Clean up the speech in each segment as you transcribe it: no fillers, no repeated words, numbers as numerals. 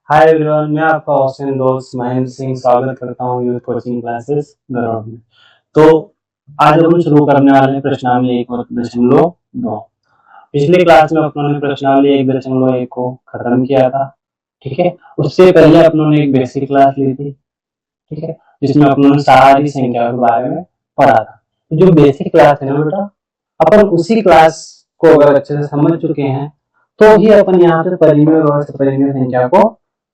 Hi everyone, मैं आपका hostel दोस्त महेंद्र सिंह स्वागत करता हूँ यूथ कोचिंग क्लासेस दरौद में। तो आज हम शुरू करने वाले हैं प्रश्नावली 1.2। पिछले क्लास में अपनों ने प्रश्नावली 1.1 को खत्म किया था। ठीक है, उससे पहले अपनों ने एक बेसिक क्लास ली थी। ठीक है, जिसमें अपनों ने सारी संख्या के बारे में पढ़ा था। जो बेसिक क्लास है ना बेटा, अपन उसी क्लास को अगर अच्छे से समझ चुके हैं तो ही अपन यहाँ पे परिमेय और सपरिमेय संख्या को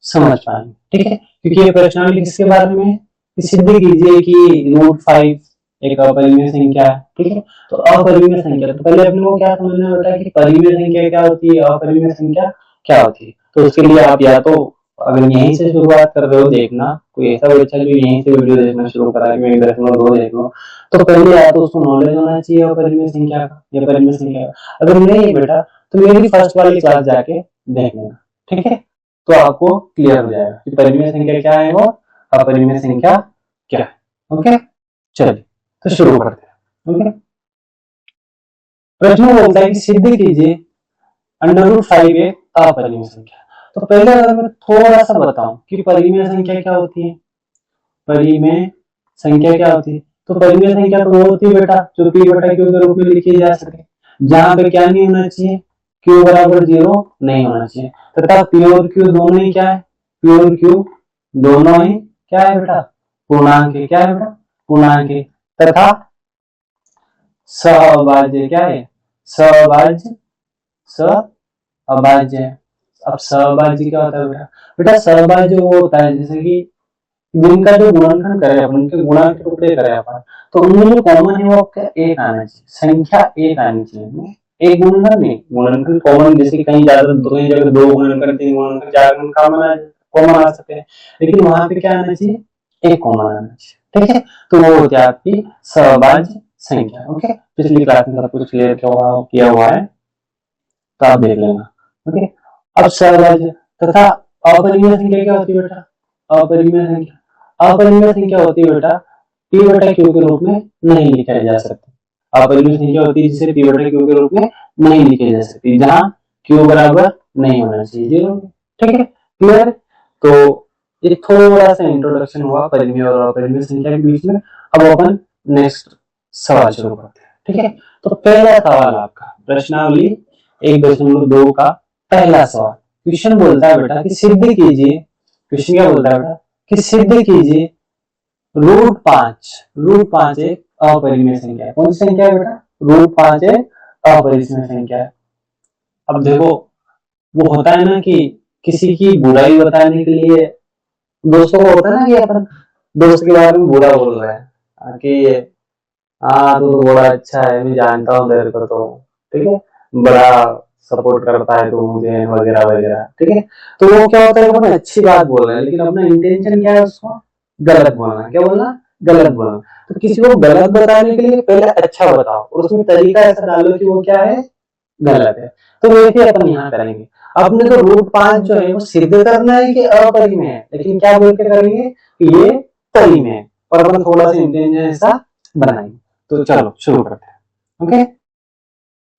समझ पाएंगे। ठीक है, क्योंकि ये प्रश्नावली किसके बारे में है? सिद्ध कीजिए कि √5 एक अपरिमेय संख्या है। ठीक है, तो अपरिमेय संख्या, तो पहले अपने को क्या समझना बेटा कि परिमेय संख्या क्या होती है, अपरिमेय संख्या क्या होती है। तो उसके लिए आप या तो अगर यहीं से शुरुआत कर रहे हो देखना, कोई ऐसा बच्चा जो यहीं से वीडियो देखना शुरू करा कि मैं 1.2 देख लो, तो पहले या तो उसको नॉलेज होना चाहिए अपरिमेय संख्या का या परिमेय संख्या का। अगर नहीं बेटा तो मेरी फर्स्ट वाली क्लास जाके देख लेना। ठीक है, तो आपको क्लियर हो जाएगा कि परिमेय संख्या क्या है और अपरिमेय संख्या क्या है। ओके, चलिए तो शुरू करते हैं। ओके, प्रश्न बोलता है कि सिद्ध कीजिए √5 एक अपरिमेय संख्या। तो पहले अगर मैं थोड़ा सा बताऊं कि परिमेय संख्या क्या होती है। परिमेय संख्या क्या होती है? तो परिमेय संख्या तो वो होती है बेटा जो p बटा q के रूप में लिखी जा सके, जहां पे क्या नहीं होना चाहिए, q बराबर 0 नहीं होना चाहिए, तथा p और q दोनों ही क्या है, p और q दोनों ही क्या है बेटा, पूर्णांक है। क्या है बेटा, पूर्णांक है। तथा सहअभाज्य क्या है, सहअभाज्य, सहअभाज्य। अब सहअभाज्य क्या होता है बेटा? बेटा सहअभाज्य वो होता है जैसे कि जिनका जो गुणनखंड करे अपन, उनके गुणा के टुकड़े करे अपन, तो उनमें जो कॉमन है वो आपका एक आना चाहिए, संख्या एक आनी चाहिए। एक गुणनखंड नहीं, गुणनखंड कॉमन, जैसे कहीं ज्यादा कहीं जगह 2 गुणनखंड 3 गुणनखंड 4 गुणनखंड कॉमन आ सकते हैं, लेकिन वहां पे क्या आना चाहिए, एक कॉमन आना चाहिए। ठीक है, तो वो होती है आपकी सहभाज्य संख्या। ओके, पिछली क्लास में सब कुछ क्लियर किया हुआ है, तो आप देख लेना। ओके, अब सहभाज्य तथा अपरिमेय संख्या क्या होती है बेटा? अपरिमेय संख्या, अपरिमेय संख्या होती है बेटा p बटा q के रूप में नहीं लिखा जा सकती। अपरिमेय संख्या होती है जिसे p बटा q के रूप में नहीं लिखी जा सकती, जहां q बराबर नहीं होना चाहिए 0। ठीक है, क्लियर। तो ये थोड़ा सा इंट्रोडक्शन हुआ परिमेय और अपरिमेय संख्या के बीच में। अब अपन नेक्स्ट सवाल शुरू करते हैं। ठीक है, तो पहला सवाल आपका प्रश्नावली 1.2 का पहला सवाल, क्वेश्चन बोलता है बेटा कि सिद्ध कीजिए, क्वेश्चन क्या बोलता है बेटा कि सिद्ध कीजिए √5 एक अपरिमेय संख्या है। कौन सी संख्या है बेटा? √5 एक अपरिमेय संख्या है। अब देखो, वो होता है ना कि किसी की बुराई बताने के लिए दोस्तों को होता है ना कि अपन दोस्त के बारे में बुरा बोल रहे हैं कि हाँ तू तो बड़ा अच्छा है, मैं जानता हूँ तेरे को, तो ठीक है, बड़ा सपोर्ट करता है तू मुझे वगैरह वगैरह। ठीक है, तो वो क्या होता है, अपन अच्छी बात बोल रहे हैं लेकिन अपना इंटेंशन क्या है, उसको गलत बोलना। क्या बोलना? गलत बोलना। तो किसी को गलत बताने के लिए पहले अच्छा बताओ और उसमें तरीका ऐसा डालो कि वो क्या है, गलत है। तो वैसे अपन यहाँ करेंगे। अपने को √5 जो है वो सिद्ध करना है कि अपरिमेय है, लेकिन क्या बोल के करेंगे कि ये परिमेय है, और अपन थोड़ा सा इंटेंशन ऐसा बनाएंगे। तो चलो शुरू करते हैं। ओके,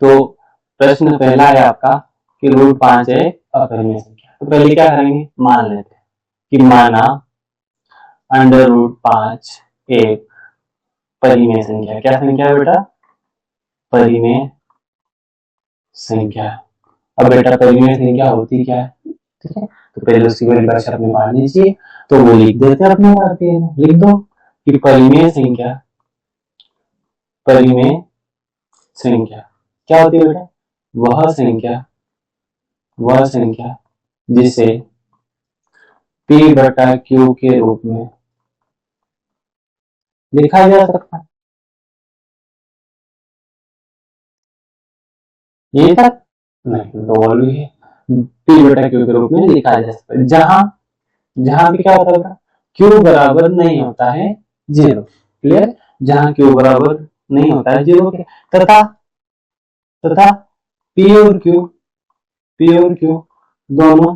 तो प्रश्न पहला है आपका कि √5 है अपरिमेय संख्या। तो पहले क्या करेंगे, मान लेते हैं कि माना √5 एक परिमेय संख्या। क्या संख्या है बेटा? परिमेय संख्या। अब बेटा परिमेय संख्या होती क्या है? ठीक है, तो पहले उसकी परिभाषा अपने मान लीजिए, तो वो लिख देते हैं अपने भारतीय में, लिख दो कि परिमेय संख्या, परिमेय संख्या क्या होती है बेटा? वह संख्या जिसे p बटा q के रूप में लिखा जा सकता है। ये तक नहीं, डबल भी है, p बटा q के रूप में लिखा जा सकता है, जहां जहां भी क्या होता है, q बराबर नहीं होता है 0। क्लियर, जहां q बराबर नहीं होता है 0 के, तथा तथा p और q दोनों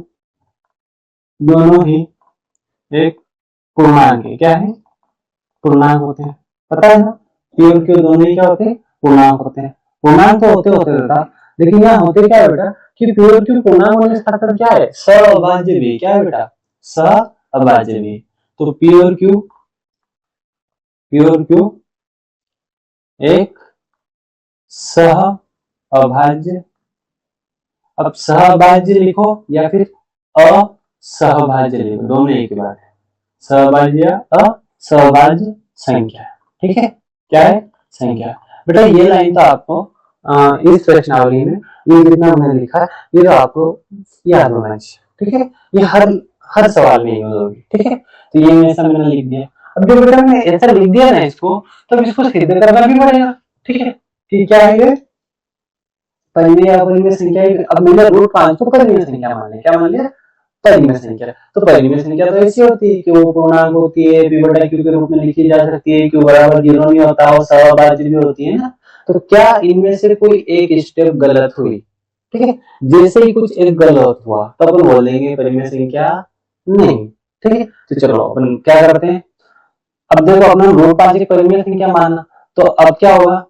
दोनों ही एक पूर्णांक है। क्या है? पूर्णांक होते हैं, पता है ना, p और q दोनों ही क्या होते हैं, पूर्णांक होते हैं। पूर्णांक तो होते होते बेटा लेकिन यहाँ होते क्या है बेटा कि पी और क्यू पूर्णांक होने का मतलब क्या है, सअभाज्य भी। क्या है बेटा, सअभाज्य भी। तो पी और क्यू एक सह अभाज्य। अब सहभाज्य लिखो या फिर असहभाज्य लिखो, दोनों एक ही बात है। सहभाज्य असहभाज्य संख्या, ठीक है, क्या है, संख्या। बेटा ये लाइन तो आपको इस प्रश्नावली में ये जितना मैंने लिखा ये तो आपको याद होना चाहिए, ठीक है। ये हर सवाल में यूज होगी, ठीक है। तो ये मैंने लिख दिया। अब जब बेटा मैंने ऐसा लिख दिया ना इसको, तब इसको सिद्ध करना भी पड़ेगा, ठीक है। कि क्या है ये परिमेय अपरिमेय संख्या। अब मैंने रूट 5 को परिमेय संख्या मान लिया, क्या मान लिया, परिमेय संख्या। तो परिमेय संख्या तो ऐसी होती है कि वो पूर्णांक होती है, p बटा q के रूप में लिखी जा सकती है, q बराबर 0 नहीं होता और सहभाज्य भी होती है ना। तो क्या इनमें से कोई एक स्टेप गलत हुई, ठीक है, जैसे ही कुछ एक गलत हुआ तब अपन बोलेंगे परिमेय संख्या नहीं, ठीक है। तो चलो अपन क्या करते हैं, अब देखो अपना रूट 5 की परिमेय संख्या मानना, तो अब क्या होगा,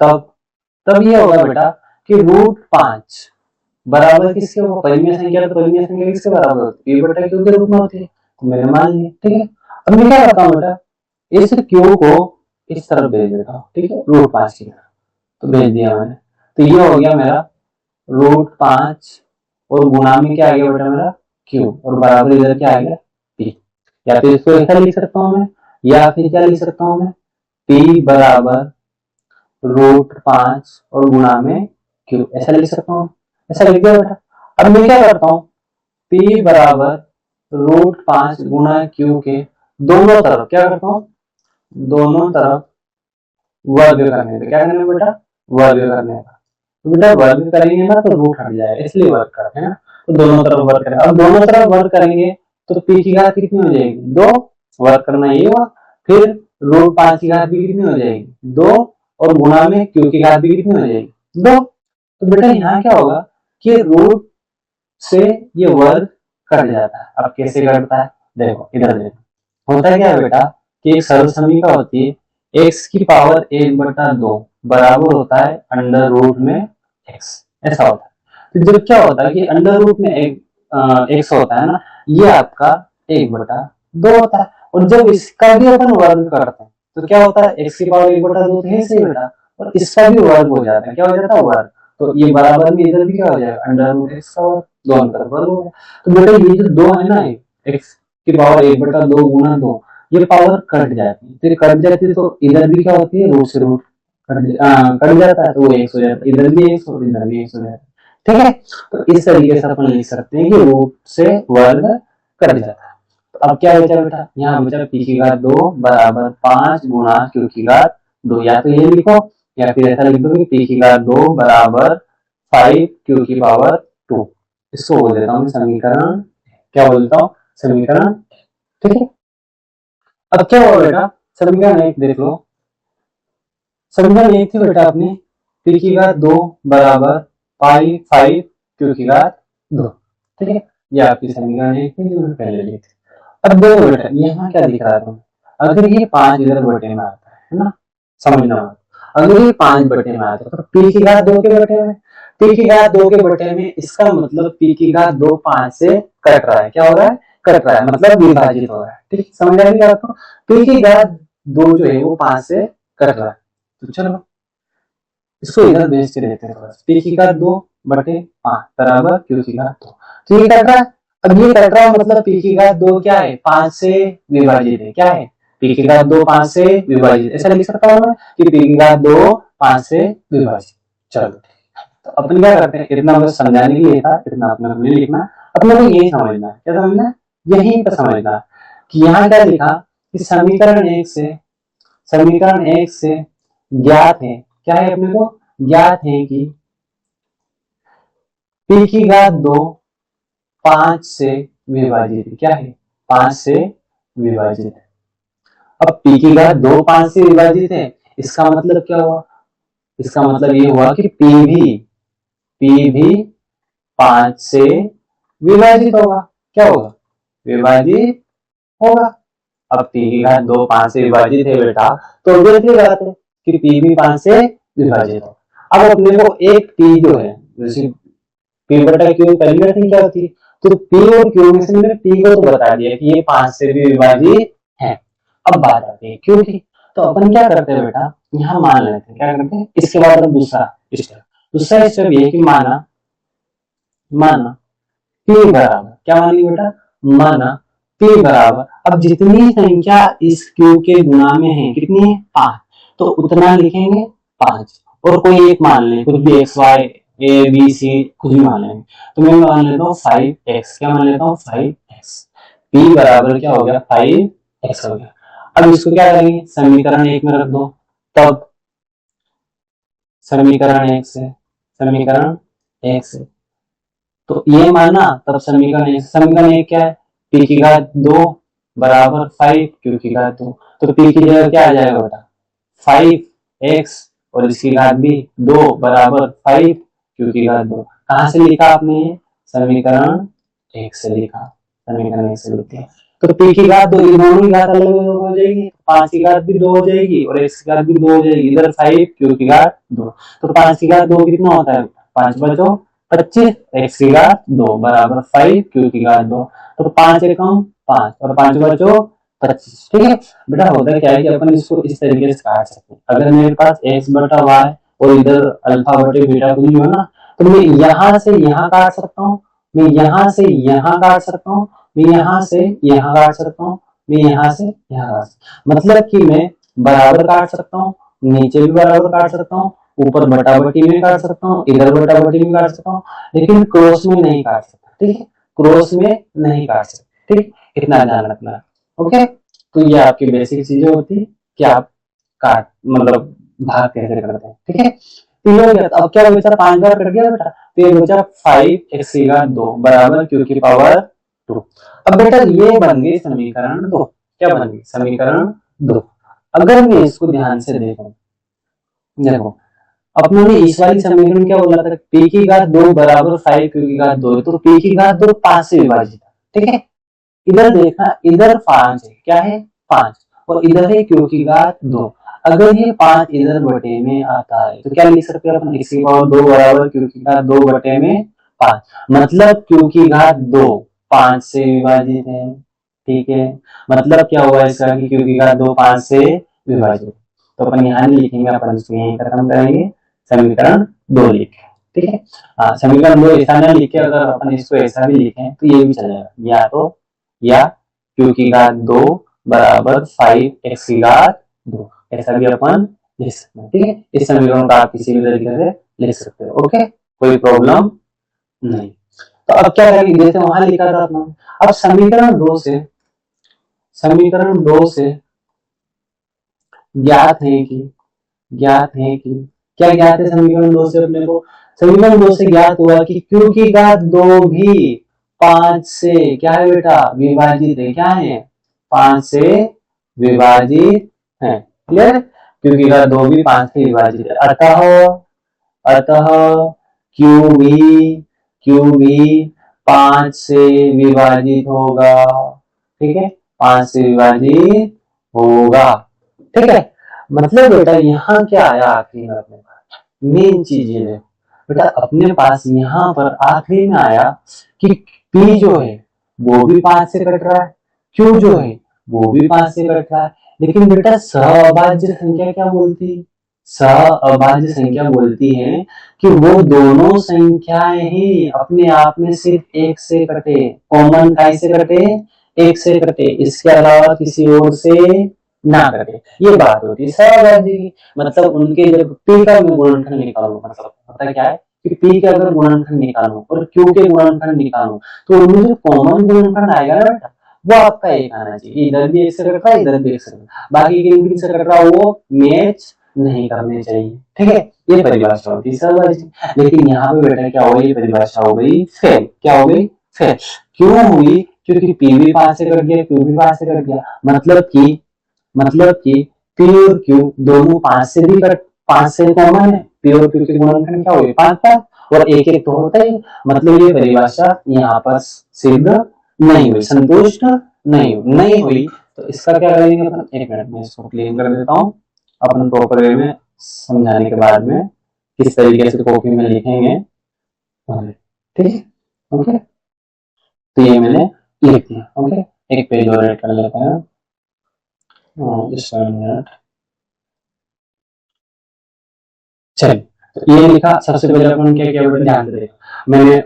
तब ये होगा बेटा कि रूट 5 बराबर किसके होगा, परिमेय संख्या। तो परिमेय संख्या किसके बराबर होती है, p बटा q के रूप में होती है, तो मैंने मान लिया, ठीक है। अब मैं क्या करता हूँ बेटा, इस q को इस तरफ भेज देता हूँ, ठीक है, रूट 5 की तरफ, तो भेज दिया मैंने। तो ये हो गया मेरा रूट 5 और गुणा में क्या आ गया बेटा मेरा q, और बराबर इधर क्या आ गया p। या तो इसको ऐसा लिख सकता हूँ मैं, या फिर क्या लिख सकता हूँ मैं, p बराबर रूट 5 और गुणा में q, ऐसा लिख सकता हूँ, ऐसा लिख दिया बेटा। अब मैं क्या करता हूँ, p बराबर रूट 5 गुणा q के दोनों तरफ क्या करता हूँ, दोनों तरफ वर्ग करने का। क्या करने का बेटा, वर्ग करने का। तो बेटा वर्ग करेंगे ना तो रूट हट जाएगा, इसलिए वर्ग करते हैं ना। तो दोनों तरफ वर्ग करें, अब दोनों तरफ वर्ग करेंगे तो p की घात कितनी हो जाएगी, 2, वर्ग करना ये हुआ। फिर रूट 5 की घात भी कितनी हो जाएगी, 2, और गुणा में q की घात भी कितनी हो जाएगी, 2। तो बेटा यहाँ क्या होगा कि रूट से ये वर्ग कट जाता है। अब कैसे कटता है, देखो इधर देखो, होता क्या है बेटा कि एक सरल समीकरण होती है, x की पावर 1/2 बराबर होता है अंडर रूट में x, ऐसा होता है। तो जब क्या होता है कि अंडर रूट में x होता है ना, ये आपका 1/2 होता है। और जब इसका भी अपन वर्ग करते हैं तो क्या होता है, x की पावर 1/2 तो है सही बेटा, और इसका भी वर्ग हो जाता है, क्या हो जाता है, वर्ग। तो ये बराबर में इधर भी क्या हो जाएगा, अंडर रूट x का वर्ग, दोनों तरफ वर्ग हो गया। तो बेटा ये जो 2 है ना, x की पावर 1/2 गुना 2, ये पावर कट जाती है। फिर कट जाती है तो इधर भी क्या होती है, रूट से रूट कट जाता है, तो वो x हो जाता है, इधर भी x और इधर भी x हो जाता है, ठीक है। तो इस तरीके से अपन लिख सकते हैं कि रूट से वर्ग कट जाता है। तो अब क्या बचा बेटा, यहाँ बचा p की घात 2 बराबर 5 गुणा q की घात 2, या तो ये लिखो या फिर ऐसा लिख दो कि p की घात 2 बराबर 5 q की पावर 2। इसको बोल देता हूँ समीकरण, क्या बोलता हूँ, समीकरण, ठीक है। अब क्या हुआ बेटा, समीकरण 1 देख लो, समीकरण 1 थी बेटा अपनी p की घात 2 बराबर 5 q की घात 2, ठीक है। ये आपकी समीकरण 1 थी जो मैंने पहले लिखी थी। अब देखो बेटा यहाँ क्या दिख रहा है तुम्हें, अगर ये 5 इधर बटे में आता है ना, समझना मत, अगर ये 5 बटे में आता है तो p की घात 2 के बटे में, p की घात 2 के बटे में, इसका मतलब p की घात 2 5 से कट रहा है, क्या हो रहा है, कट रहा है, मतलब विभाजित हो रहा है, ठीक, समझ आ रही है आपको। p की घात 2 जो है वो 5 से कट रहा है, तो चलो इसको इधर भेज के देते हैं, p की घात 2 बटे 5 बराबर q की घात 2, तो ये कट रहा है। अब ये कट रहा है मतलब p की घात 2 क्या है, 5 से विभाजित है, क्या है, p की घात 2 5 से विभाजित, ऐसा लिख सकता हूँ मैं कि p की घात 2 5 से विभाजित। चलो तो अपन क्या करते हैं, इतना बस समझाने के लिए था, इतना अपने को नहीं लिखना, अपने को यही समझना है, क्या समझना है, यही पर समझना कि यहाँ क्या लिखा कि समीकरण 1 से ज्ञात है, क्या है अपने को ज्ञात है कि p की घात 2 5 से विभाजित है, क्या है, 5 से विभाजित है। अब p की घात 2 5 से विभाजित है, इसका मतलब क्या हुआ, इसका मतलब ये हुआ कि p भी 5 से विभाजित होगा, क्या होगा, विभाजित होगा। अब p की घात 2 5 से विभाजित है बेटा, तो ऑब्वियसली बात है कि p भी 5 से विभाजित होगा। अब अपने को एक पी जो है, जैसे पी बटा क्यू पहली मेथड क्या होती है, तो पी और क्यू में से मैंने पी को तो बता दिया कि ये 5 से भी विभाजित है। अब बात आती है क्यू की, तो अपन क्या करते हैं बेटा, यहाँ मान लेते हैं, क्या करते हैं, इसके बाद अब दूसरा स्टेप ये कि माना माना पी बराबर, क्या मानेंगे बेटा, माना पी बराबर, अब जितनी संख्या इस क्यू के गुणा में है कितनी है, 5, तो उतना लिखेंगे 5, और कोई एक मान लें, कुछ भी X Y A B C कुछ भी मान लेंगे, तो मैं मान लेता हूँ 5x, क्या मान लेता हूँ 5x, पी बराबर क्या हो गया 5x हो गया। अब इसको क्या करेंगे, समीकरण 1 में रख दो, तब समीकरण 1 से तो ये माना, तब समीकरण एक क्या है, पी की घात 2 बराबर 5 क्यू की घात 2, तो पी की जगह क्या आ जाएगा बेटा 5x, और इसकी घात भी 2 बराबर 5 क्यू की घात 2। कहां से लिखा आपने, समीकरण 1 से लिखा, समीकरण 1 से लिखते हैं, तो पी की घात 2, ये दोनों की घात अलग हो जाएगी, 5 की घात भी 2 हो जाएगी और x की घात भी 2 हो जाएगी, इधर 5 क्यू की घात 2, तो 5 की घात 2 कितना होता है, 5 बचो 25, x की घात 2 बराबर 5 क्यू की घात 2, तो 5 एकम 5 और 5 बचो 25। ठीक है बेटा, होता क्या है कि अपन इसको इस तरीके से काट सकते हैं, अगर मेरे पास x बटा y और इधर अल्फा बटे बीटा कुछ भी हो ना, तो मैं यहाँ से यहाँ काट सकता हूँ, मैं यहाँ से यहाँ काट सकता हूँ, मैं यहाँ से यहाँ काट सकता हूँ, मैं यहाँ से यहाँ काट सकता हूँ, मतलब कि मैं बराबर काट सकता हूँ, नीचे भी बराबर काट सकता हूँ, ऊपर बटा बटी में काट सकता हूँ, इधर बटा बटी में काट सकता हूँ, लेकिन क्रॉस में नहीं काट सकता। ठीक है, क्रॉस में नहीं काट सकते। ठीक, इतना ध्यान रखना। ओके, तो ये आपकी बेसिक चीजें होती है कि आप काट मतलब भाग कैसे करते हैं। ठीक है, तो ये हो गया। अब क्या बचा, 5 बार कट गया बेटा, तो ये बचा 5x की घात 2 बराबर q की पावर 2। अब बेटा ये बन गई समीकरण 2। क्या बन गई, समीकरण 2। अगर मैं इसको ध्यान से देखूं, देखो अपनों ने इस वाली समीकरण क्या बोला था, p की घात 2 बराबर 5 q की घात 2, तो p की घात 2 5 से विभाजित है। ठीक है, इधर देखना, इधर 5 है, क्या है 5, और इधर है q की घात 2। अगर ये 5 इधर बटे में आता है तो क्या लिख सकते हैं अपन, x की पावर 2 बराबर q की घात 2 बटे में 5, मतलब q की घात 2 5 से विभाजित है। ठीक है, मतलब क्या हुआ इसका कि q की घात 2 5 से विभाजित, तो अपन यहाँ नहीं लिखेंगे, अपन इसको यहीं खत्म करेंगे, समीकरण 2 लिखे। ठीक है, हाँ समीकरण 2 ऐसा ना लिखे, अगर अपन इसको ऐसा भी लिखें तो ये भी चलेगा, या तो या q की घात 2 बराबर 5x की घात 2, ऐसा भी अपन लिख सकते हैं। ठीक है, इस समीकरण को आप किसी भी तरीके से लिख सकते हो। ओके, कोई प्रॉब्लम नहीं। तो अब क्या करेंगे, जैसे वहां लिखा था अपना, अब समीकरण 2 से ज्ञात है कि क्या ज्ञात है समीकरण 2 से अपने को, समीकरण 2 से ज्ञात हुआ कि q की घात 2 भी 5 से क्या है बेटा, विभाजित है। क्या है, 5 से विभाजित है। क्लियर, q की घात 2 भी 5 से विभाजित है, अतः q भी 5 से विभाजित होगा। ठीक है, 5 से विभाजित होगा। ठीक है, मतलब बेटा यहाँ क्या आया आखिरी में, अपने पास मेन चीज ये है बेटा, अपने पास यहाँ पर आखिरी में आया कि P जो है वो भी 5 से कट रहा है, Q जो है वो भी 5 से कट रहा है, लेकिन बेटा सहअभाज्य संख्या क्या बोलती है, सहअभाज्य संख्या बोलती है कि वो दोनों संख्याएं ही अपने आप में सिर्फ 1 से कटे, कॉमन काय से कटे, 1 से कटे, इसके अलावा किसी और से ना कटे। ये बात होती है सहअभाज्य की, मतलब उनके जब p का मैं गुणनखंड निकालूं, मतलब पता क्या है कि p का अगर गुणनखंड निकालूं और q के गुणनखंड निकालूं, तो उनमें जो कॉमन गुणनखंड आएगा ना बेटा, वो आपका एक आना चाहिए, इधर भी 1 से कट रहा है, इधर भी 1 से कट रहा है, बाकी किन से कट रहा है वो मैच नहीं करने चाहिए। ठीक है, ये परिभाषा होती है सहअभाज्य। लेकिन यहाँ पे बेटा क्या हो गई, परिभाषा हो गई फेल। क्या हो गई, फेल। क्यों हुई, क्योंकि p भी 5 से कट गया, q भी 5 से कट गया, मतलब कि P और Q दोनों 5 से भी कट, 5 से कॉमन है, P और Q के गुणनखंड क्या हुए 5 और एक एक तो होता ही, मतलब ये परिभाषा यहाँ पर सिद्ध नहीं हुई, संतुष्ट नहीं हुई। तो इसका क्या करेंगे अपन, एक मिनट में इसको क्लीन कर देता हूँ, अपन प्रॉपर वे में समझाने के बाद में किस तरीके से कॉपी में लिखेंगे, ठीक है। ओके, तो ये मैंने लिख दिया। ओके, एक पेज और ऐड कर लेते हैं। चलिए, तो ये लिखा। सबसे पहले अपन क्या किया बेटा, ध्यान से देखा। मैंने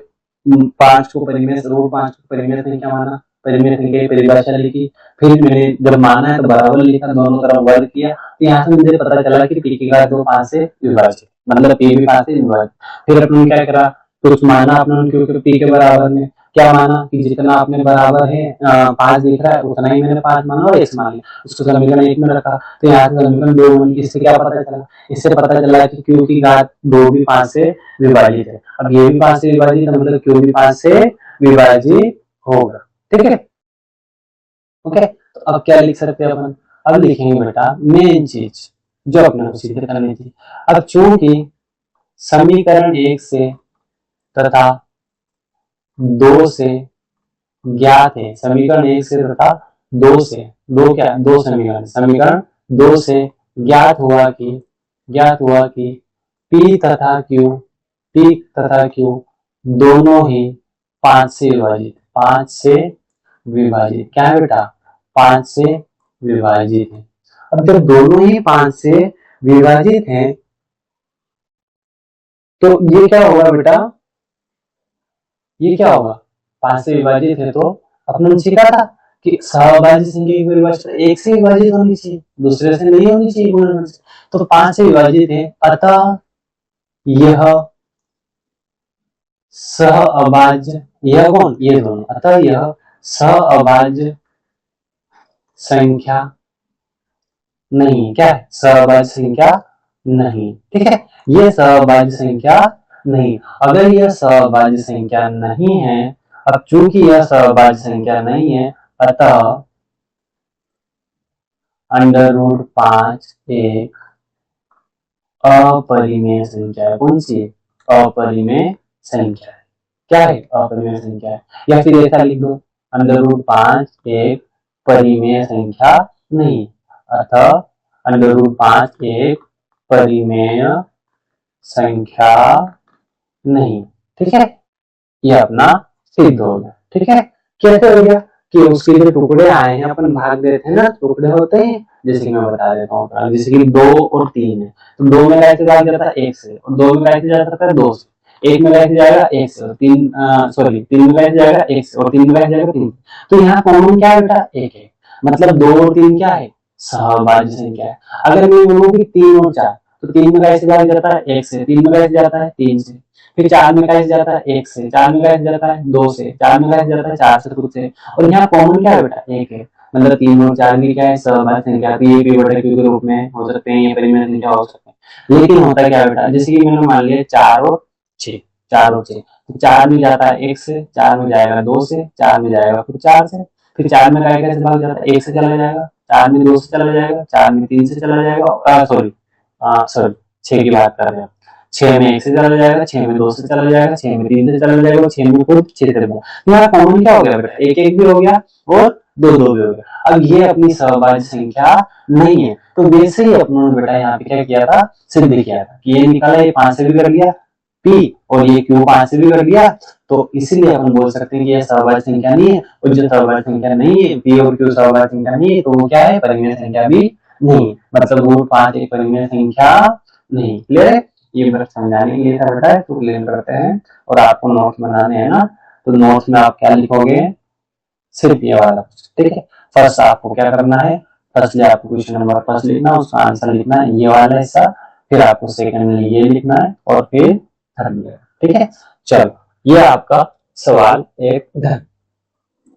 5 को परिमेय रूट 5 को परिमेय संख्या माना, परिमेय संख्या की परिभाषा लिखी। फिर मैंने जब माना है तो बराबर लिखा, दोनों तरफ वर्ग किया। तो यहाँ से मुझे पता चला कि पी की घात 2 5 से विभाजित, मतलब पी भी 5 से विभाजित। फिर अपने क्या करा, कुछ माना अपने, क्योंकि पी के बराबर में क्या माना कि जितना आपने बराबर है 5 दिख रहा है उतना ही मैंने 5 माना और x मान लिया, उसको समीकरण 1 में रखा। तो यहाँ से समीकरण 2 बन गई। इससे क्या पता चला, इससे पता चला कि q की घात 2 भी 5 से विभाजित है। अब ये भी 5 से विभाजित है, मतलब q भी 5 से विभाजित होगा, ठीक है। ओके, तो अब क्या लिख सकते हैं अपन, अब लिखेंगे बेटा मेन चीज जो अपने को सिद्ध करनी थी। अब चूंकि समीकरण 1 से तथा 2 से ज्ञात है, समीकरण 1 से तथा 2 से, 2 क्या, 2 समीकरण 2 से ज्ञात हुआ कि P तथा Q दोनों ही 5 से विभाजित, क्या है बेटा, 5 से विभाजित है। अब जब दोनों ही 5 से विभाजित हैं तो ये क्या होगा बेटा, ये क्या होगा, 5 से विभाजित है तो अपने सीखा था कि सहभाज्य संख्या की परिभाषा 1 से विभाजित होनी चाहिए, दूसरे से नहीं होनी चाहिए गुणनफल से। तो 5 से विभाजित है, अतः यह सहअभाज्य, यह कौन, ये दोनों, अतः यह सहअभाज्य संख्या नहीं, क्या है, सहअभाज्य संख्या नहीं, ठीक है। ये सहअभाज्य संख्या नहीं, अगर यह सहअभाज्य संख्या नहीं है, अब चूंकि यह सहअभाज्य संख्या नहीं है, अतः √5 एक अपरिमेय संख्या है। कौन सी, अपरिमेय संख्या है, क्या है, अपरिमेय संख्या है। या फिर ऐसा लिख दो, √5 एक परिमेय संख्या नहीं, अतः √5 एक परिमेय संख्या नहीं, ठीक है। ये अपना सिद्ध हो गया, ठीक है। कैसे हो गया कि उसके जो टुकड़े आए हैं अपन भाग देते हैं ना, टुकड़े होते हैं, जैसे कि मैं बता देता हूँ, जैसे कि 2 और 3 है, तो 2 में कैसे भाग जाता है 1 से, और 2 में कैसे जाता है 2 से, 1 में कैसे जाएगा 1 से, और 3 में कैसे जाएगा 1 से, और 3 में कैसे जाएगा 3। तो यहाँ कॉमन क्या है बेटा, 1 है, मतलब 2 और 3 क्या है, सहभाज्य संख्या है। अगर मैं बोलूँ कि 3 और 4, तो 3 में कैसे भाग जाता है 1 से, 3 में कैसे जाता है 3 से, फिर 4 में कैसे जाता है 1 से, 4 में कैसे जाता है 2 से, 4 में कैसे जाता है 4 से खुद से, और यहाँ कॉमन क्या है बेटा 1 है, मतलब 3 और 4 भी क्या है, सहभाज्य संख्या, तो ये पीरियोडिक के रूप में हो सकते हैं, ये परिमेय संख्या हो सकते हैं। लेकिन होता क्या है बेटा, जैसे कि मैंने मान लिया 4 और 6, 4 और 6, तो 4 में जाता है 1 से, 4 में जाएगा 2 से, 4 में जाएगा फिर 4 से, फिर 4 में कैसे भाग जाता है 1 से चला जाएगा, 4 में 2 से चला जाएगा, 4 में 3 से चला जाएगा, सॉरी 6 की बात कर रहे हैं, 6 में 1 से चला जाएगा, 6 में 2 से चला जाएगा, 6 में 3 से चला जाएगा, 6 में खुद 6 से चला। यहाँ कॉमन क्या हो गया बेटा, 1 1 भी हो गया और 2 2 भी हो गया। अब ये अपनी सहभाज्य संख्या नहीं है, तो वैसे ही अपनों ने बेटा यहाँ पे क्या किया था, सिद्ध किया था कि ये निकाला, ये 5 से भी कर लिया P, और ये Q 5 से भी कर लिया, तो इसीलिए अपन बोल सकते हैं कि यह सहभाज्य संख्या नहीं है। और जो सहभाज्य संख्या नहीं है, P और Q सहभाज्य संख्या नहीं है, तो वो क्या है, परिमेय संख्या भी नहीं, मतलब √5 एक परिमेय संख्या नहीं। क्लियर है, ये मेरा समझाने के लिए था बेटा, तो क्लियर करते हैं। और आपको नोट्स बनाने हैं ना, तो नोट्स में आप क्या लिखोगे, सिर्फ ये वाला, ठीक है। फर्स्ट आपको क्या करना है, फर्स्टली आपको क्वेश्चन नंबर फर्स्ट लिखना है, उसका आंसर लिखना है, ये वाला हिस्सा, फिर आपको सेकंडली ये लिखना है, और फिर थर्ड, ठीक है। चलो, ये आपका सवाल एक धन।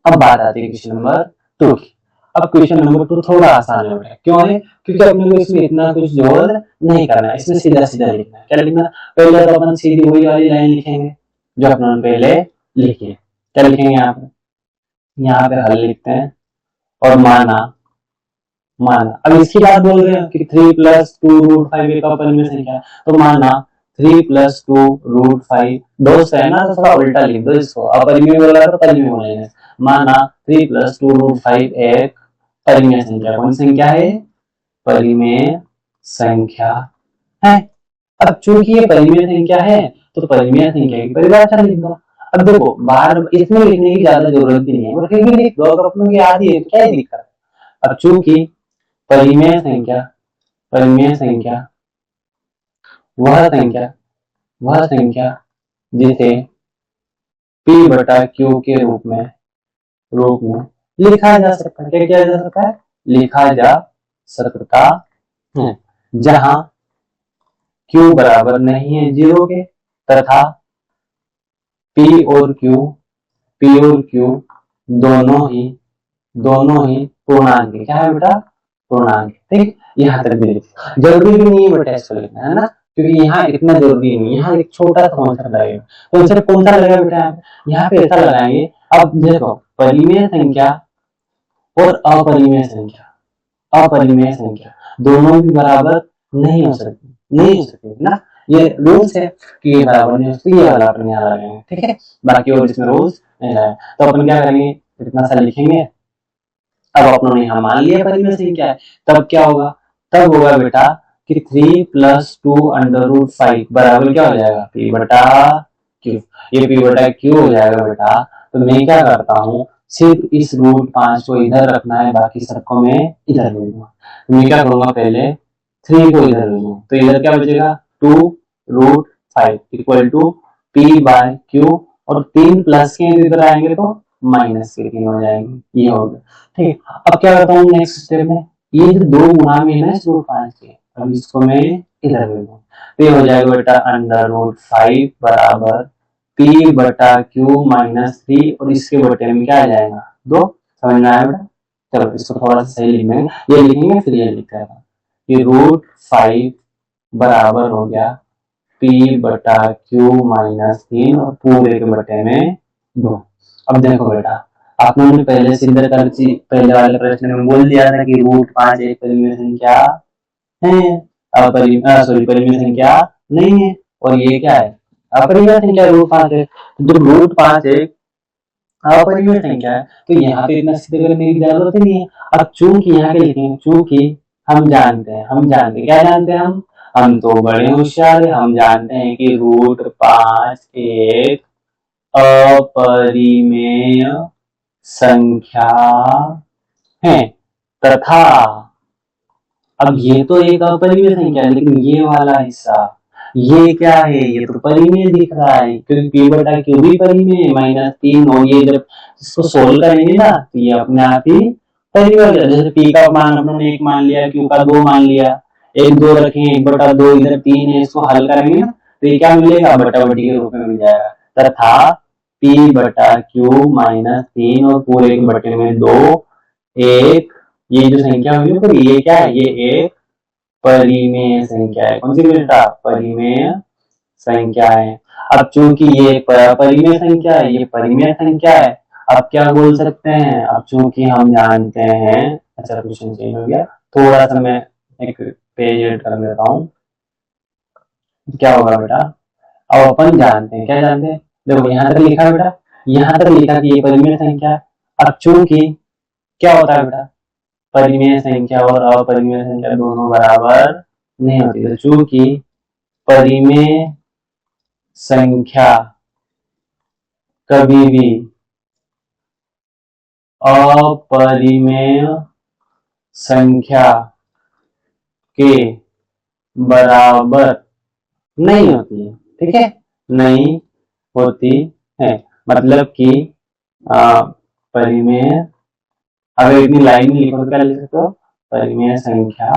अब बात आती है क्वेश्चन नंबर 2 की। अब क्वेश्चन नंबर 2 थोड़ा आसान है बेटा, क्यों है, क्योंकि अपने को इसमें इतना कुछ जोड़ नहीं करना है, इसमें सीधा सीधा लिखना है। क्या लिखना, पहले तो अपन सीधी वही वाली लाइन लिखेंगे जो अपने पहले लिखी है। क्या लिखेंगे यहाँ पे हल लिखते हैं, और माना, अब इसकी बात बोल रहे हैं कि 3 + 2√5 एक अपरिमेय संख्या, तो माना 3 + 2√5 दोस्त है ना, तो थोड़ा उल्टा लिख दो इसको, अपरिमेय बोला तो परिमेय बोलेंगे। माना 3 + 2√5 एक परिमेय संख्या, कौन संख्या है, परिमेय संख्या है। अब चूंकि ये परिमेय संख्या है तो परिमेय संख्या की परिभाषा लिख दो। अब देखो बार इसमें लिखने की ज्यादा जरूरत भी नहीं है, और फिर भी लिख दो, अगर अपनों की आदि है तो क्या ही दिक्कत है। अब चूंकि परिमेय संख्या वह संख्या जिसे P बटा Q के रूप में लिखा जा सकता है। क्या किया जा सकता है? लिखा जा सकता है, जहां Q बराबर नहीं है 0 के, तथा P और Q दोनों ही पूर्णांक है। क्या है बेटा? पूर्णांक। ठीक, यहाँ तक भी जरूरी भी नहीं है बेटा इसको लिखना, है ना, क्योंकि यहाँ इतना जरूरी नहीं है। यहाँ एक छोटा सा कॉन्सेप्ट लगेगा। कॉन्सेप्ट कौन सा लगेगा बेटा? यहाँ पे ऐसा लगाएंगे, अब देखो परिमेय संख्या और अपरिमेय संख्या दोनों भी बराबर नहीं हो सकती ना। ये रूल्स है कि ये बराबर नहीं हो सकती, ये वाला अपन यहाँ लगाएंगे। ठीक है, बाकी और इसमें रूल्स नहीं लगाए तो अपन क्या करेंगे, इतना सा लिखेंगे। अब अपनों ने यहाँ मान लिया परिमेय संख्या है, तब क्या होगा? तब होगा बेटा कि 3 + 2 √ 5 बराबर क्या हो जाएगा? P बटा Q। ये P बटा Q हो जाएगा बेटा। तो मैं क्या करता हूँ, सिर्फ इस √5 को इधर रखना है, बाकी सबको मैं इधर ले लूंगा। तो मैं क्या करूंगा, पहले 3 को इधर ले लूंगा, तो इधर क्या बचेगा? 2√5 = P/Q, और 3 प्लस के इधर आएंगे तो माइनस के 3 हो जाएंगे। ये हो गया। ठीक, अब क्या करता हूँ नेक्स्ट स्टेप में, ये जो 2 गुणा में है ना इस √5 के, अब इसको मैं इधर ले लूंगा, तो ये हो जाएगा बेटा √5 बराबर P बटा Q -3, और इसके बटे में क्या आ जाएगा? 2। समझ में आया बेटा? चलो इसको थोड़ा सा सही लिखेंगे, ये लिखेंगे फिर ये लिख रहा कि √5 बराबर हो गया P बटा Q -3, और पूरे के बटे में 2। अब देखो बेटा, आपने पहले से इधर कर पहले वाले प्रश्न में बोल दिया था कि √5 एक परिमेय संख्या है, परिमेय संख्या नहीं है, और ये क्या है? अपरिमेय संख्या √5 है। जब √5 एक अपरिमेय संख्या है तो यहाँ पे इतना सिद्ध करने की जरूरत ही नहीं है। अब चूंकि यहाँ के लिखेंगे, चूंकि हम जानते हैं क्या जानते हैं हम तो बड़े होशियार है, हम जानते हैं कि √5 एक अपरिमेय संख्या है, तथा अब ये तो एक अपरिमेय संख्या है, लेकिन ये वाला हिस्सा ये क्या है? ये तो परिमेय दिख रहा है, क्योंकि P बटा Q भी परिमेय है -3, और ये जब इसको सोल्व करेंगे ना तो ये अपने आप ही परिमेय हो जाएगा। जैसे P का मान अपने 1 मान लिया, Q का 2 मान लिया, 1 2 रखेंगे, 1 बटा 2 इधर 3 है, इसको हल करेंगे ना तो ये क्या मिलेगा? बटा बटी के रूप में मिल जाएगा, तथा P बटा Q -3 और पूरे के बटे में 2 1, ये जो संख्या हुई तो ये क्या है? ये एक परिमेय संख्या है। कौन सी बेटा? परिमेय संख्या है। अब चूंकि ये परिमेय संख्या है, ये परिमेय संख्या है, अब क्या बोल सकते हैं? अब चूंकि हम जानते हैं, अच्छा क्वेश्चन चेंज हो गया, थोड़ा सा मैं एक पेज एड कर देता हूँ। क्या होगा बेटा? अब अपन जानते हैं, क्या जानते हैं? देखो यहाँ तक लिखा बेटा, यहाँ तक लिखा कि ये परिमेय संख्या है। अब चूंकि क्या होता है बेटा, परिमेय संख्या और अपरिमेय संख्या दोनों बराबर नहीं होती, तो चूंकि परिमेय संख्या कभी भी अपरिमेय संख्या के बराबर नहीं होती है। ठीक है, नहीं होती है, मतलब कि परिमेय, अगर इतनी लाइन में लिखो तो क्या लिख सकते हो? परिमेय संख्या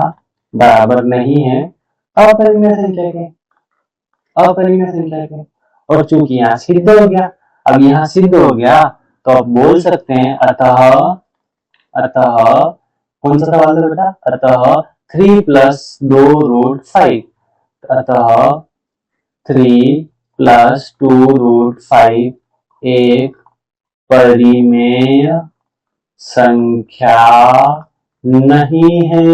बराबर नहीं है अपरिमेय संख्या के। और चूंकि यहाँ सिद्ध हो गया, अब यहाँ सिद्ध हो गया तो आप बोल सकते हैं अतः कौन सा सवाल है बेटा? अतः 3 + 2√5, अतः 3 + 2√5 एक परिमेय संख्या नहीं है।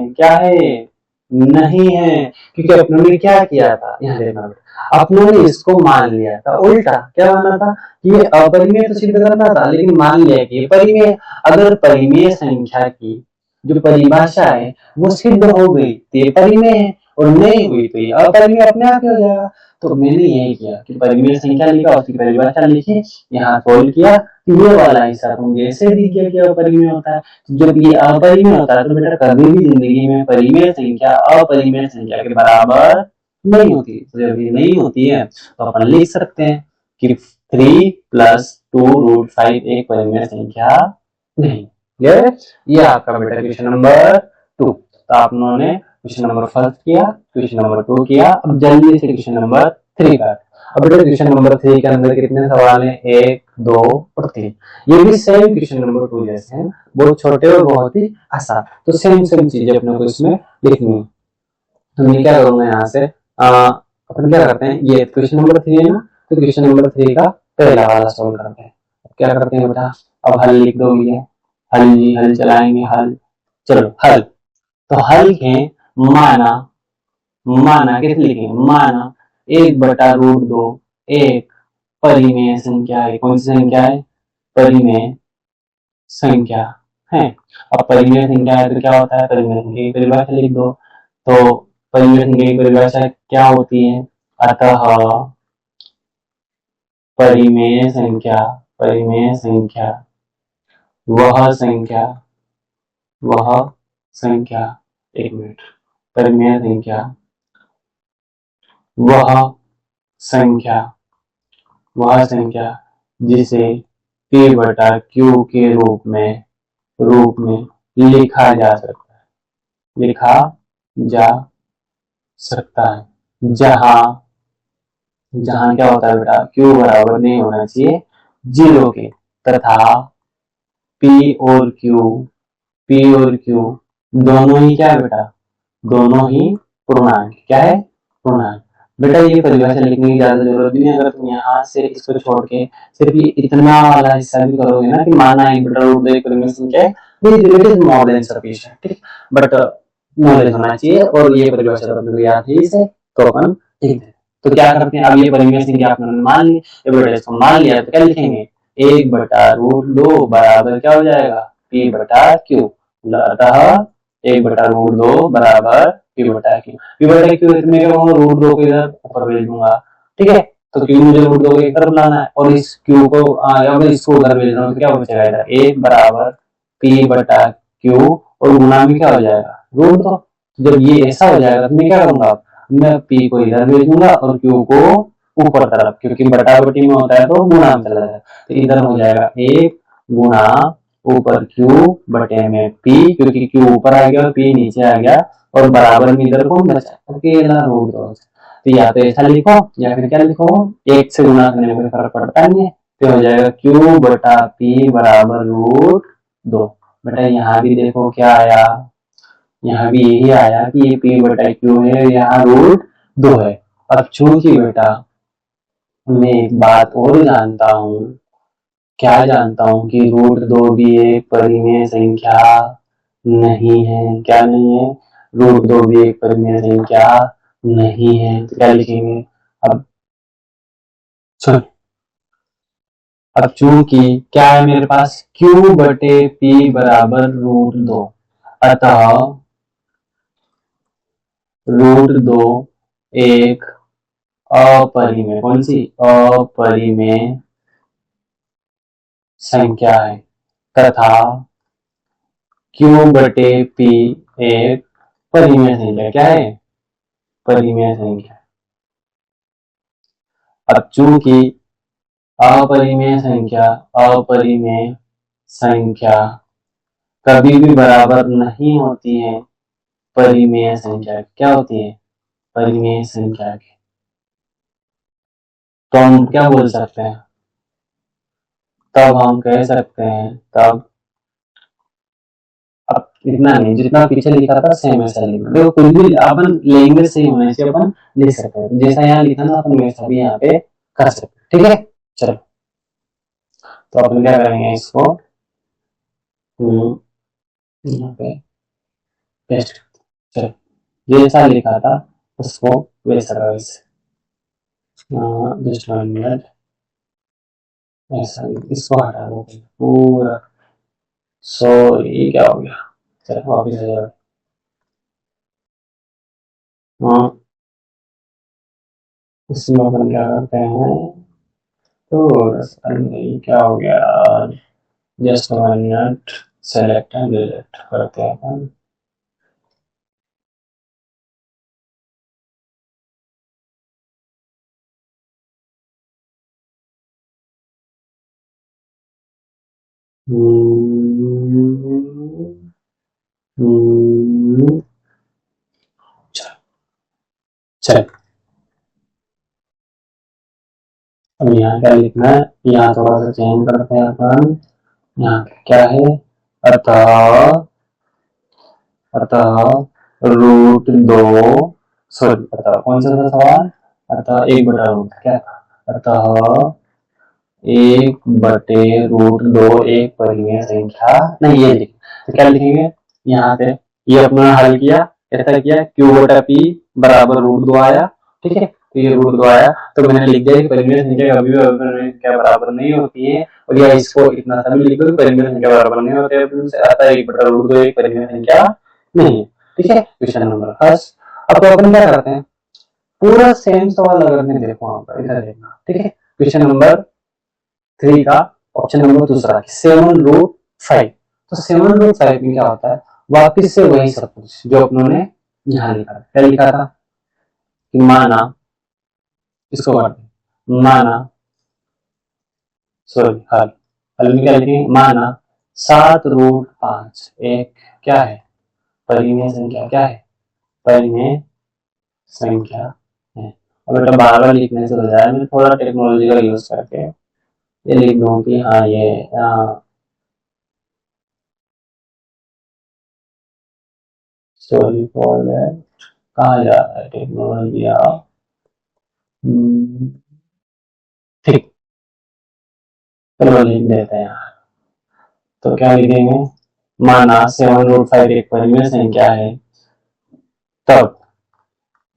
क्या है? नहीं है, क्योंकि अपनों ने क्या किया था, यहाँ देखना, अपनों ने इसको मान लिया था उल्टा। क्या माना था? ये अपरिमेय तो सिद्ध करना था, लेकिन मान लिया कि परिमेय। अगर परिमेय संख्या की जो परिभाषा है वो सिद्ध हो गई तो ये परिमेय है, और नहीं हुई तो ये अपरिमेय अपने आप ही हो जाएगा। तो मैंने यही किया कि परिमेय संख्या लिखा, उसकी परिभाषा लिखी, यहाँ सोल्व किया, ये वाला हिस्सा तो मुझे ऐसे दिख गया कि अपरिमेय होता है। जब ये अपरिमेय होता है तो बेटा कभी भी जिंदगी में परिमेय संख्या अपरिमेय संख्या के बराबर नहीं होती। तो जब ये नहीं होती है तो अपन लिख सकते हैं कि 3+2√5 एक परिमेय संख्या नहीं। ये आपका बेटा क्वेश्चन नंबर 2। तो आप लोगों ने क्वेश्चन नंबर फर्स्ट किया, क्वेश्चन नंबर 2 किया। अब जल्दी से क्वेश्चन नंबर 3 का। अब बेटा क्वेश्चन नंबर 3 के अंदर कितने सवाल हैं? 1, 2 और 3। ये भी सेम क्वेश्चन नंबर 2 जैसे हैं, बहुत छोटे और बहुत ही आसान। तो सेम सेम चीजें अपने को इसमें लिखनी है। तो मैं क्या करूंगा यहाँ से, अपन क्या करते हैं, ये क्वेश्चन नंबर 3 है ना, तो क्वेश्चन नंबर 3 का पहला वाला सॉल्व करते हैं। क्या करते हैं बेटा, अब हल लिख दो भैया, हल चलाएंगे, हल। चलो हल, तो हल के माना, माना किस लिखेंगे, माना 1/√2 एक परिमेय संख्या है। कौन सी संख्या है? परिमेय संख्या है। अब परिमेय संख्या है तो क्या होता है, परिमेय संख्या की परिभाषा लिख दो। तो परिमेय संख्या की परिभाषा क्या होती है? अतः परिमेय संख्या, परिमेय संख्या वह संख्या, वह संख्या, एक मिनट, परिमेय संख्या वह संख्या, वह संख्या जिसे P/Q के रूप में लिखा जा सकता है, लिखा जा सकता है। जहां, जहां क्या होता है बेटा, Q बराबर नहीं होना चाहिए 0 के, तथा P और Q दोनों ही क्या है बेटा, दोनों ही पूर्णांक। क्या है? पूर्णांक। बेटा ये परिभाषा लिखने की ज्यादा जरूरत नहीं है, अगर तुम यहाँ से इसको छोड़ के सिर्फ ये इतना वाला हिस्सा भी करोगे ना कि माना 1/√2 एक परिमेय संख्या है, it is more than sufficient, ठीक। बट नॉलेज होना चाहिए और ये परिभाषा तो अपने याद है इसे, तो अपन लिख दें। तो क्या करते हैं, अब ये परिमेय संख्या आपने मान ली, बेटा इसको मान लिया तो क्या लिखेंगे, 1/√2 बराबर क्या हो जाएगा, P/Q। अतः 1/√2 बराबर P/Q। P/Q इसमें क्या होगा, √2 को इधर ऊपर भेज दूंगा, ठीक है। तो Q मुझे √2 को एक तरफ लाना है और इस Q को अगर इसको उधर भेज रहा हूँ तो क्या बचेगा इधर, 1 बराबर P/Q और गुणा में क्या हो जाएगा, √2। जब ये ऐसा हो जाएगा तो मैं क्या करूंगा, मैं P को इधर भेज दूंगा और Q को ऊपर तरफ, क्योंकि बटा बटी में होता है तो गुणा में चला जाएगा। तो इधर हो जाएगा 1 गुणा ऊपर Q बटे में P, क्योंकि Q ऊपर आ गया और P नीचे आ गया, और बराबर में इधर कौन बचा, अकेला √2। तो या तो ऐसा लिखो या फिर क्या लिखो, 1 से गुणा करने में कोई फर्क पड़ता नहीं है, तो हो जाएगा Q बटा P बराबर √2। बेटा यहाँ भी देखो क्या आया, यहाँ भी यही आया कि ये P/Q है, यहाँ √2 है। अब चूंकि बेटा मैं एक बात और जानता हूँ, क्या जानता हूँ कि √2 भी एक परिमेय संख्या नहीं है। क्या नहीं है, √2 भी एक परिमेय संख्या नहीं है। तो क्या लिखेंगे, अब सुन, अब चूंकि क्या है मेरे पास, Q बटे P बराबर √2, अतः √2 एक अपरिमेय, कौन सी, अपरिमेय संख्या है, तथा Q बटे P एक परिमेय संख्या। क्या है, परिमेय संख्या। अब चूंकि अपरिमेय संख्या, अपरिमेय संख्या कभी भी बराबर नहीं होती है परिमेय संख्या, क्या होती है, परिमेय संख्या की, तो हम क्या बोल सकते हैं, तब हम कह सकते हैं, तब, अब इतना नहीं, जितना पीछे लिखा था सेम ऐसा लिखना। देखो कुछ भी अपन लैंग्वेज सही होने से अपन लिख सकते हैं, जैसा यहाँ लिखा ना अपन वैसा भी यहाँ पे कर सकते हैं, ठीक है। चलो तो अपन क्या करेंगे, इसको यहाँ पे पेस्ट, चलो जैसा लिखा था उसको वैसा का वैसे, जस्ट 1 मिनट, ऐसा इसको हटा दो पूरा। सो ये क्या हो गया, चलो वापिस आ जाओ। हाँ, इसमें अपन क्या करते हैं, तो क्या हो गया, just 1 minute, select and delete करते हैं अपन। चल, अब यहाँ क्या लिखना है, यहाँ थोड़ा सा चेंज करते हैं अपन। यहाँ क्या है, अतः अतः √2, सॉरी अतः कौन सा था सवाल, अतः 1/√, क्या, अतः 1/√2 एक परिमेय संख्या, नहीं ये लिख, तो क्या लिखेंगे यहाँ पे, ये अपना हल किया, कैसा किया, Q/P बराबर √2 आया, ठीक है, तो ये √2 आया, तो मैंने लिख दिया कि परिमेय संख्या कभी भी अपरिमेय संख्या बराबर नहीं होती है, और या इसको इतना सा भी लिख दो कि परिमेय संख्या बराबर नहीं होती है, अतः 1/√2 एक परिमेय संख्या नहीं है, ठीक है। Question number first. अब तो अपन क्या करते हैं, पूरा सेम सवाल अगर मैं देखो वहां पर, इधर देखना, ठीक है। क्वेश्चन नंबर 3 का ऑप्शन नंबर दूसरा 7√5, तो 7√5 में क्या होता है, वापिस से वही सब कुछ जो अपनों ने यहाँ लिखा, क्या लिखा था कि माना, इसको करते माना, सॉरी हल, हल में क्या लिखेंगे, माना 7√5 एक क्या है, परिमेय संख्या, क्या है, परिमेय संख्या है। अब बेटा बार बार लिखने से हो जाए, मैं थोड़ा टेक्नोलॉजी का यूज करके ये लिख दूं कि हाँ ये सॉरी फॉर दैट, कहा जा रहा है टेक्नोलॉजी, ठीक, चलो लिख देते हैं। तो क्या लिखेंगे, माना 7√5 एक परिमेय संख्या है, तब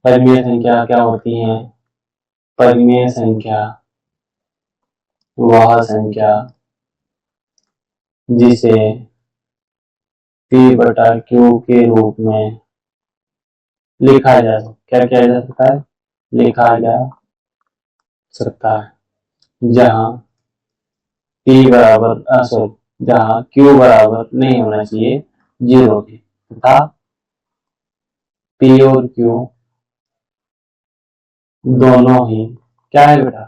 परिमेय संख्या क्या होती है, परिमेय संख्या वह संख्या जिसे P/Q के रूप में लिखा जा सकता, क्या किया जा सकता है, लिखा जा सकता है, जहां P बराबर सॉरी जहां Q बराबर नहीं होना चाहिए 0 के, तथा P और Q दोनों ही क्या है बेटा,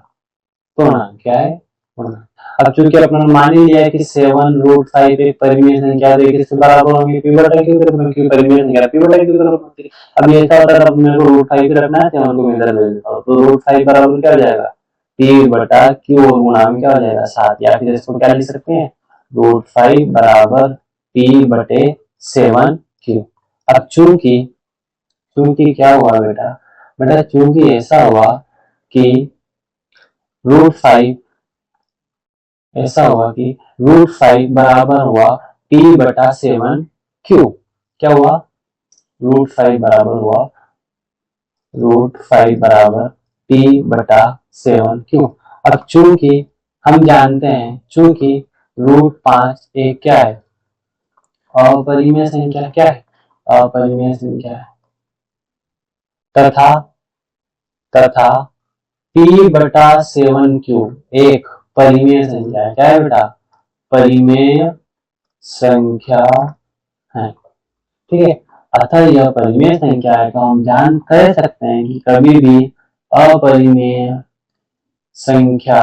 पूर्णांक, क्या है, पूर्णांक। अब चूंकि अपने मान ही लिया कि 7√5 एक परिमेय संख्या है, किसके बराबर होंगे, P/Q के, परिमेय संख्या P/Q के बराबर होती है। अब ये ऐसा होता है, अपने को √5 रखना है, 7 को इधर ले लेता हूं, तो √5 बराबर क्या हो जाएगा, P/Q और गुणा में क्या हो जाएगा 7, या फिर इसको क्या लिख सकते हैं, √5 बराबर P/7Q। अब चूंकि चूंकि क्या हुआ बेटा, बेटा चूंकि ऐसा हुआ कि √5 ऐसा हुआ कि √5 बराबर हुआ P/7Q, क्या हुआ, √5 बराबर हुआ, √5 बराबर P/7Q। अब चूंकि हम जानते हैं, चूंकि √5 एक क्या है, अपरिमेय संख्या, क्या है, अपरिमेय संख्या है, तथा तथा P/7Q एक परिमेय संख्या है, क्या है बेटा, परिमेय संख्या है, ठीक है। अतः यह परिमेय संख्या है, तो हम जान कह सकते हैं कि कभी भी अपरिमेय संख्या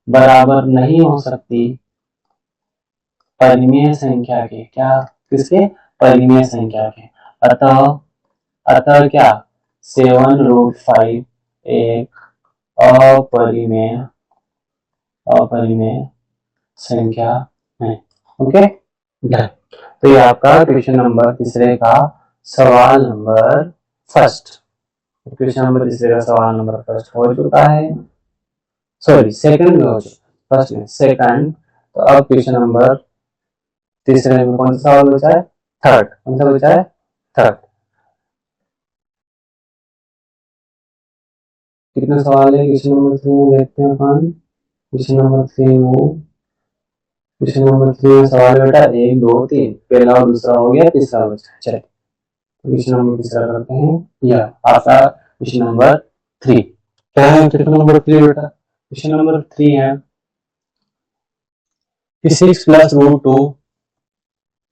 बराबर नहीं हो सकती परिमेय संख्या के, क्या, किसके, परिमेय संख्या के। अतः अतः क्या, 7√5 एक अपरिमेय अपरिमेय संख्या है, ओके। तो ये आपका क्वेश्चन नंबर तीसरे का सवाल नंबर फर्स्ट, क्वेश्चन नंबर तीसरे का सवाल नंबर फर्स्ट हो चुका है, सॉरी सेकंड में हो चुका, फर्स्ट में सेकंड। तो अब क्वेश्चन नंबर तीसरे में कौन सा सवाल बचा है, थर्ड, कौन सा बचा है, थर्ड। कितने सवाल है क्वेश्चन नंबर 3 में, देखते हैं अपन, क्वेश्चन नंबर 3 में, क्वेश्चन नंबर 3 में सवाल बेटा 1 2 3, पहला और दूसरा हो गया, तीसरा बचा, चलिए क्वेश्चन नंबर तीसरा करते हैं, या आपका क्वेश्चन नंबर 3 क्या है? क्वेश्चन नंबर 3 बेटा, क्वेश्चन नंबर 3 है कि 6 प्लस रूट 2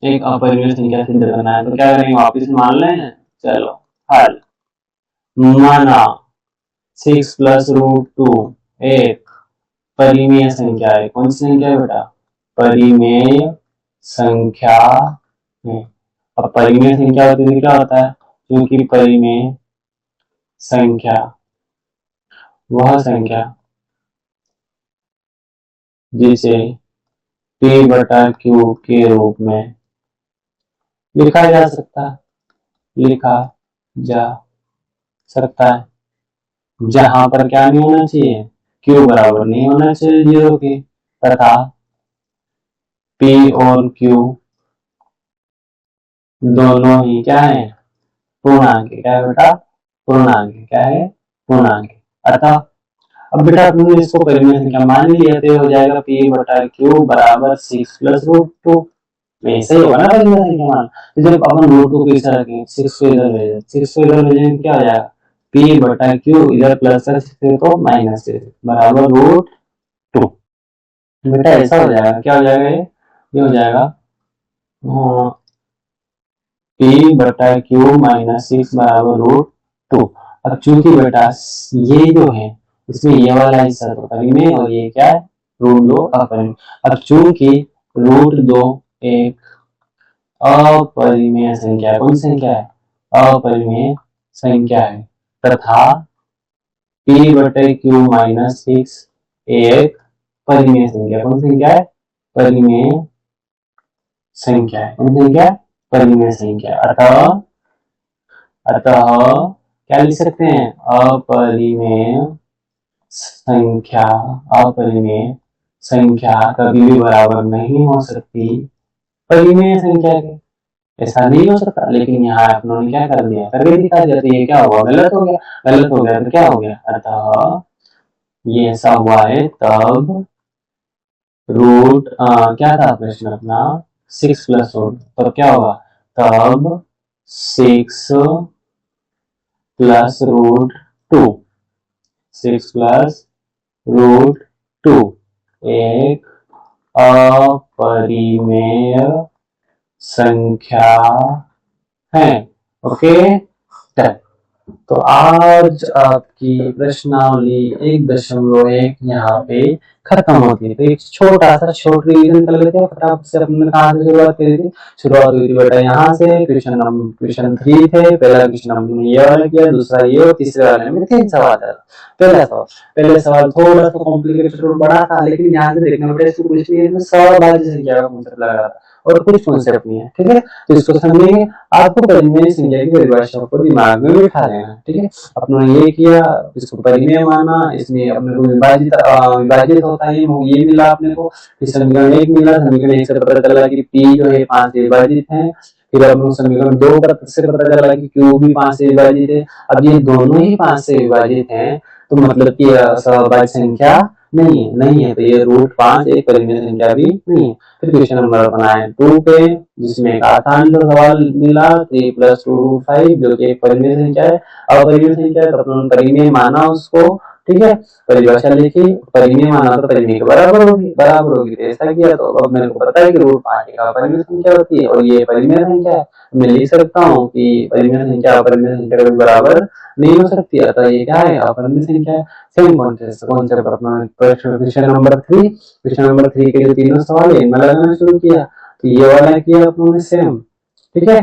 एक अपरिमेय संख्या सिद्ध करना है। तो क्या करेंगे, वापिस मान लें। चलो हल, माना 6 प्लस रूट 2 एक परिमेय संख्या है। कौन सी संख्या है बेटा? परिमेय संख्या है। अब परिमेय संख्या होती है क्या होता है? क्योंकि परिमेय संख्या वह संख्या जिसे p बटा q के रूप में लिखा जा सकता है, जहां पर क्या नहीं होना चाहिए, q बराबर नहीं होना चाहिए 0 के, तथा p और q दोनों ही क्या है? पूर्णांक। क्या है बेटा? पूर्णांक। क्या है? पूर्णांक। अतः अब बेटा अपने इसको परिमेय संख्या मान लिया तो हो जाएगा p बटा q बराबर 6 प्लस रूट 2। ऐसे ही होगा ना परिमेय संख्या मान। तो जब अपन रूट 2 को इस तरह रखें, 6 को इधर भेजें, 6 को इधर भेजेंगे क्या हो जाएगा? p बटा q इधर प्लस कर सकते तो माइनस से बराबर रूट 2। बेटा ऐसा हो जाएगा, क्या हो जाएगा? ये हो जाएगा p बटा q माइनस 6 बराबर रूट 2। अब चूंकि बेटा ये जो है इसमें ये वाला हिस्सा तो परिमेय और ये क्या है? रूट 2 अपरिमेय। अब चूंकि रूट 2 एक अपरिमेय संख्या है। कौन सी संख्या है? अपरिमेय संख्या है, तथा p बटे q माइनस 6 एक परिमेय संख्या। कौन सी संख्या है? परिमेय संख्या है। कौन सी संख्या है? परिमेय संख्या। अतः क्या लिख सकते हैं? अपरिमेय संख्या कभी भी बराबर नहीं हो सकती परिमेय संख्या के। ऐसा नहीं हो सकता, लेकिन यहाँ अपनों ने क्या कर दिया? करके दिखा दिया। तो ये क्या हुआ? गलत हो गया। गलत हो गया तो क्या हो गया? अतः ये ऐसा हुआ है तब रूट क्या था प्रश्न अपना? 6 प्लस रूट, तो क्या होगा? तब 6 प्लस रूट 2, 6 प्लस रूट 2 एक अपरिमेय संख्या है। ओके, तो आज आपकी प्रश्नावली 1.1 यहाँ पे खत्म होती है। तो एक छोटा सा शॉर्ट रिवीजन कर लेते हैं फटाफट से। अपने कहाँ से शुरुआत करी थी? शुरुआत हुई थी बेटा यहाँ से। क्वेश्चन 3 थे। पहला क्वेश्चन हमने ये वाला किया, दूसरा ये, और तीसरे वाले में 3 सवाल था। पहले सवाल थोड़ा सा कॉम्प्लिकेटेड और बड़ा था, लेकिन यहाँ से देखना बेटा इसको कुछ नहीं है, सहभाज्य संख्या का कॉन्सेप्ट लगा था और कुछ कॉन्सेप्ट नहीं है। ठीक है, तो इसको समझेंगे। आपको परिमेय संख्या की परिभाषा को दिमाग में बिठा लेना है। ठीक है, अपने ये किया, इसको परिमेय माना, इसमें अपने को विभाजित होता है, ये मिला अपने को। समीकरण 1 मिला, समीकरण 1 से पता चला कि p जो है 5 से विभाजित है। फिर अपने समीकरण 2 से पता चला कि q भी 5 से विभाजित है। अब ये दोनों ही 5 से विभाजित हैं, तो मतलब कि सहभाज्य संख्या नहीं है, तो ये रूट 5 एक परिमेय संख्या भी नहीं है। फिर क्वेश्चन नंबर बनाए 2 पे, जिसमें एक आसान जो सवाल मिला 3 प्लस रूट 5, जो कि एक परिमेय संख्या है, अपरिमेय संख्या है, तो अपने परिमेय माना उसको। ठीक है, परिभाषा लिखी, परिमेय माना तो परिमेय के बराबर होगी। तो ऐसा किया, तो अब मेरे को पता है कि रूट 5 एक अपरिमेय संख्या होती है और ये परिमेय संख्या है। मैं लिख सकता हूँ कि परिमेय संख्या अपरिमेय संख्या के बराबर नहीं हो सकती, अतः ये क्या है? अपरिमेय संख्या है। सेम कॉन्सेप्ट अपना क्वेश्चन नंबर 3। क्वेश्चन नंबर 3 के जो तीनों सवाल है इनमें लगाना शुरू किया, तो ये वाला किया अपनों ने सेम। ठीक है,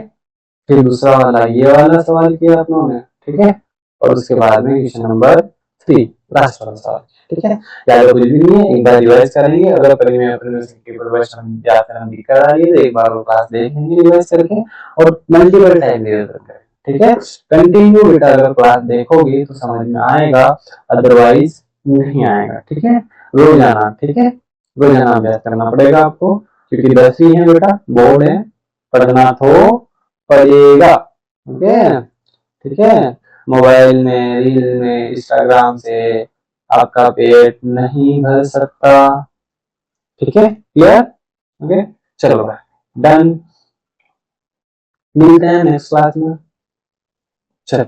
फिर दूसरा वाला ये वाला सवाल किया अपनों ने। ठीक है, और उसके बाद में क्वेश्चन नंबर 3 लास्ट वाला सवाल। ठीक है, याद कुछ भी नहीं है, एक बार रिवाइज करेंगे। अगर परिमेय अपरिमेय की परिभाषा हम या फिर हम दिक्कत आ रही है तो एक बार वो क्लास देखेंगे रिवाइज करके, और मल्टीपल टाइम रिवाइज करके। ठीक है, कंटिन्यू बेटा अगर क्लास देखोगे तो समझ में आएगा, अदरवाइज नहीं आएगा। ठीक है, रोजाना। ठीक है, रोजाना अभ्यास करना पड़ेगा आपको, क्योंकि 10वीं है बेटा, बोर्ड है, पढ़ना तो पड़ेगा। ओके, ठीक है, मोबाइल में, रील में, इंस्टाग्राम से आपका पेट नहीं भर सकता। ठीक है, क्लियर? ओके, चलो डन, मिलते हैं नेक्स्ट क्लास में। चल